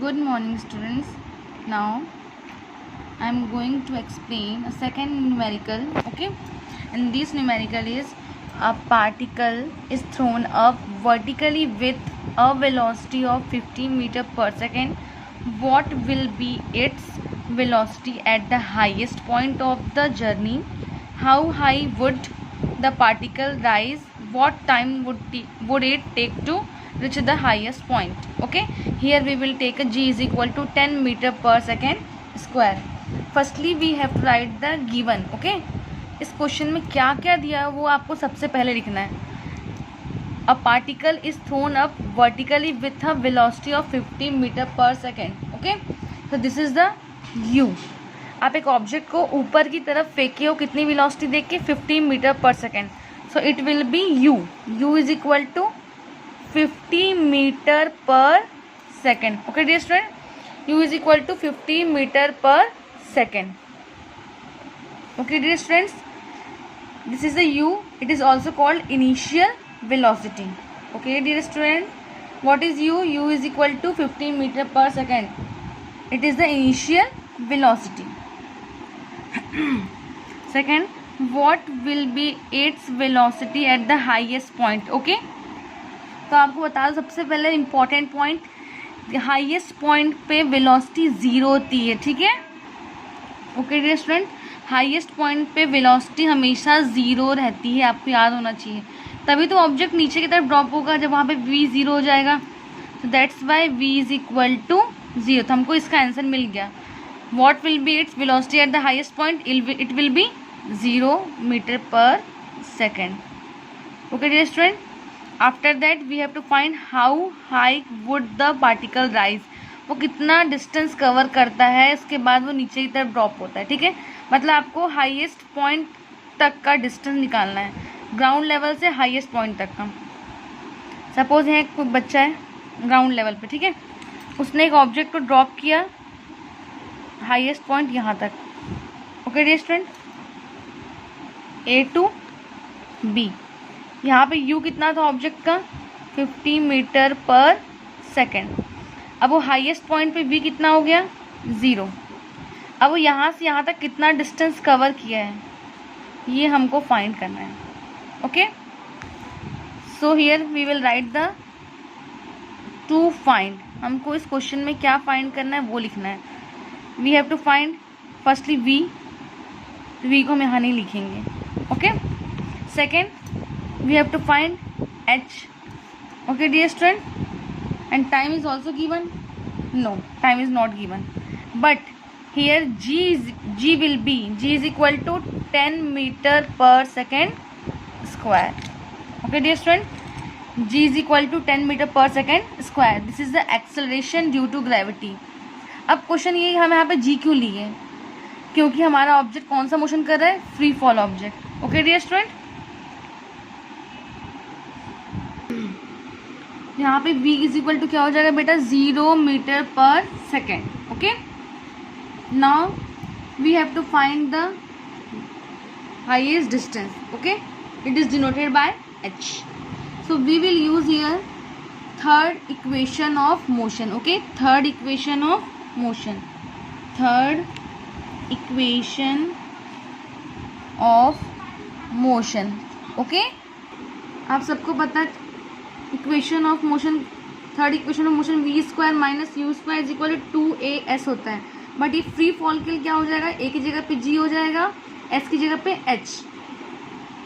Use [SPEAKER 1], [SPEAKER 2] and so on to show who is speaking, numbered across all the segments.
[SPEAKER 1] Good morning, students. Now I am going to explain a second numerical. Okay, and this numerical is a particle is thrown up vertically with a velocity of 15 meter per second. What will be its velocity at the highest point of the journey? How high would the particle rise? What time would it take to reach the highest point? Okay, here we will take a g is equal to 10 meter per second square. Firstly we have to write the given. Okay, इस question में क्या क्या दिया है वो आपको सबसे पहले लिखना है. A particle is thrown up vertically with a velocity of 15 meter per second. Okay, so this is the u. आप एक ऑब्जेक्ट को ऊपर की तरफ फेंके हो कितनी वेलोसिटी देख के 15 meter per second. So it will be u. u is equal to 50 metre per second. Okay dear student, u is equal to 50 metre per second. Okay dear students, this is the u. It is also called initial velocity. Okay dear student, what is u? u is equal to 15 meter per second. It is the initial velocity. Second, what will be its velocity at the highest point? Okay, तो आपको बता दो सबसे पहले important point, highest point पे velocity zero होती है. ठीक है. Okay dear student, highest point पे वेलोसिटी हमेशा ज़ीरो रहती है, आपको याद होना चाहिए. तभी तो ऑब्जेक्ट नीचे की तरफ ड्रॉप होगा जब वहाँ पे v ज़ीरो हो जाएगा. तो that's why v is equal to zero. तो हमको इसका आंसर मिल गया. What will be its velocity at the highest point? It will be 0 meter per second. Okay dear student, after that we have to find how high would the particle rise. वो कितना distance cover करता है, इसके बाद वो नीचे की तरफ ड्रॉप होता है. ठीक है, मतलब आपको हाईएस्ट पॉइंट तक का डिस्टेंस निकालना है, ग्राउंड लेवल से हाईएस्ट पॉइंट तक का. सपोज है कोई बच्चा है ग्राउंड लेवल पे. ठीक है, उसने एक ऑब्जेक्ट को ड्रॉप किया हाईएस्ट पॉइंट यहाँ तक. Okay dear student, A to B. यहाँ पे u कितना था ऑब्जेक्ट का? 50 मीटर पर सेकेंड. अब वो हाईएस्ट पॉइंट पे v कितना हो गया? 0. अब वो यहाँ से यहाँ तक कितना डिस्टेंस कवर किया है, ये हमको फाइंड करना है. Okay, so here we will write the to find. हमको इस क्वेश्चन में क्या फाइंड करना है वो लिखना है. We have to find firstly v को हम यहाँ नहीं लिखेंगे. Okay, second we have to find h. Okay dear student, and time is also given. No, time is not given, but here g will be g is equal to 10 meter per second square. Okay dear student, g is equal to 10 meter per second square. This is the acceleration due to gravity. अब question ये हम यहाँ पे g क्यों लिए? क्योंकि हमारा object कौन सा मोशन कर रहा है? Free fall object. Okay dear student, यहाँ पे v इज इक्वल टू क्या हो जाएगा बेटा? 0 meter per second. Okay, now we have to find the highest distance. Okay, it is denoted by h. So we will use here third equation of motion. Okay, third equation of motion. Third equation of motion. Okay, आप सबको पता है equation of motion, third equation of motion v square minus u square is equal to 2as होता है. But ये free fall के लिए क्या हो जाएगा? ए की जगह पे g हो जाएगा, s की जगह पे h.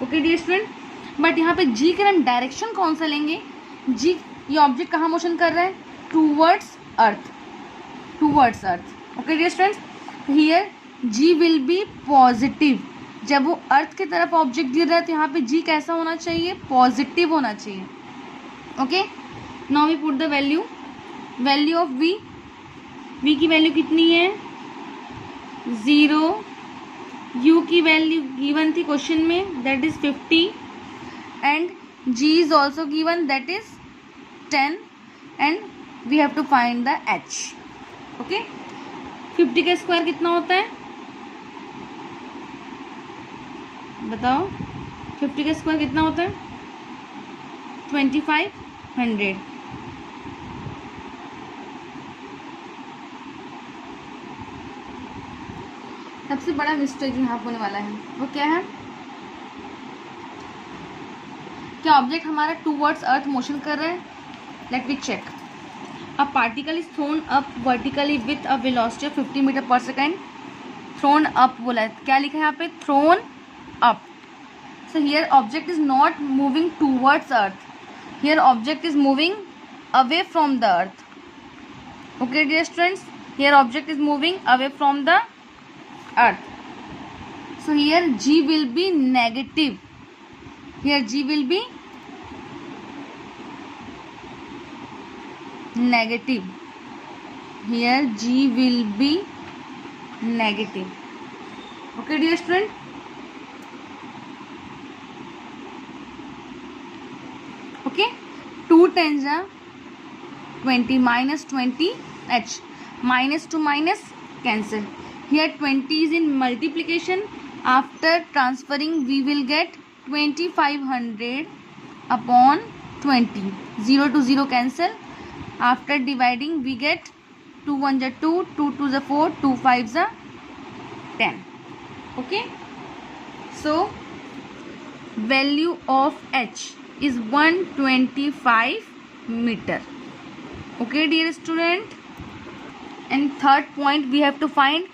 [SPEAKER 1] Okay dear student, but यहाँ पे g के हम डायरेक्शन कौन सा लेंगे? g, ये ऑब्जेक्ट कहाँ मोशन कर रहा है? Towards earth, towards earth. Okay dear students, here g will be positive. जब वो अर्थ की तरफ ऑब्जेक्ट गिर रहा है तो यहाँ पे g कैसा होना चाहिए? पॉजिटिव होना चाहिए. Okay, now we put the value of v की वैल्यू कितनी है? 0. u की वैल्यू गिवन थी क्वेश्चन में, that is 50, and g is also given, that is 10, and we have to find the h. Okay, 50 का square कितना होता है बताओ? 50 का स्क्वायर कितना होता है? 2500. सबसे बड़ा मिस्टेक जो यहाँ होने वाला है वो क्या है, क्या ऑब्जेक्ट हमारा टूवर्ड्स अर्थ मोशन कर रहा है? Let me check. A particle is thrown up vertically with a velocity of 50 metre per second. Thrown up बोला है, क्या लिखा है यहाँ पे? Thrown up. So here object is not moving towards earth, here object is moving away from the earth. Okay dear students, here object is moving away from the earth. So here G will be negative. Here G will be negative. Here G will be negative. Okay dear student. Okay, 2 10s are 20 minus 20 H, minus to minus cancel. Here 20 is in multiplication. After transferring we will get 2500 upon 20. 0 to 0 cancel. After dividing we get 2 1 are 2, 2 2 are 4, 2 5 are 10. Okay, so value of H is 125 meter. Okay dear student, and third point we have to find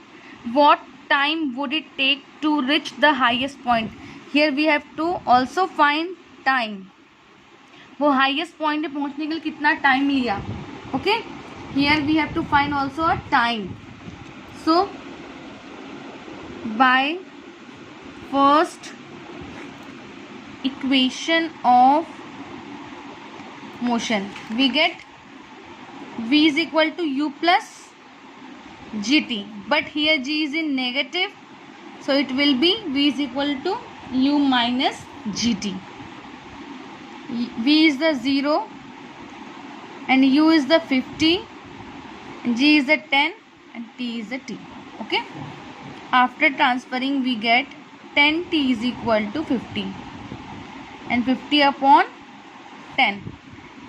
[SPEAKER 1] what time would it take to reach the highest point. Here we have to also find time, वो highest point पे पहुंचने के लिए कितना time लिया. Okay, here we have to find also a time. So by first equation of motion we get V is equal to U plus gt, but here G is in negative, so it will be V is equal to U minus gt. V is the 0 and U is the 50 and G is the 10 and T is the T. Okay, after transferring we get 10 T is equal to 50 and 50 upon 10,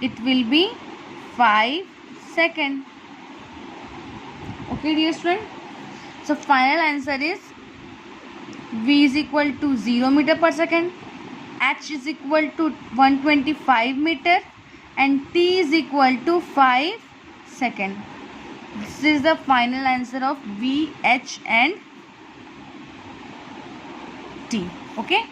[SPEAKER 1] it will be 5 seconds. Okay dear student, so final answer is V is equal to 0 meter per second, H is equal to 125 meter and T is equal to 5 second. This is the final answer of V, H and T. Okay.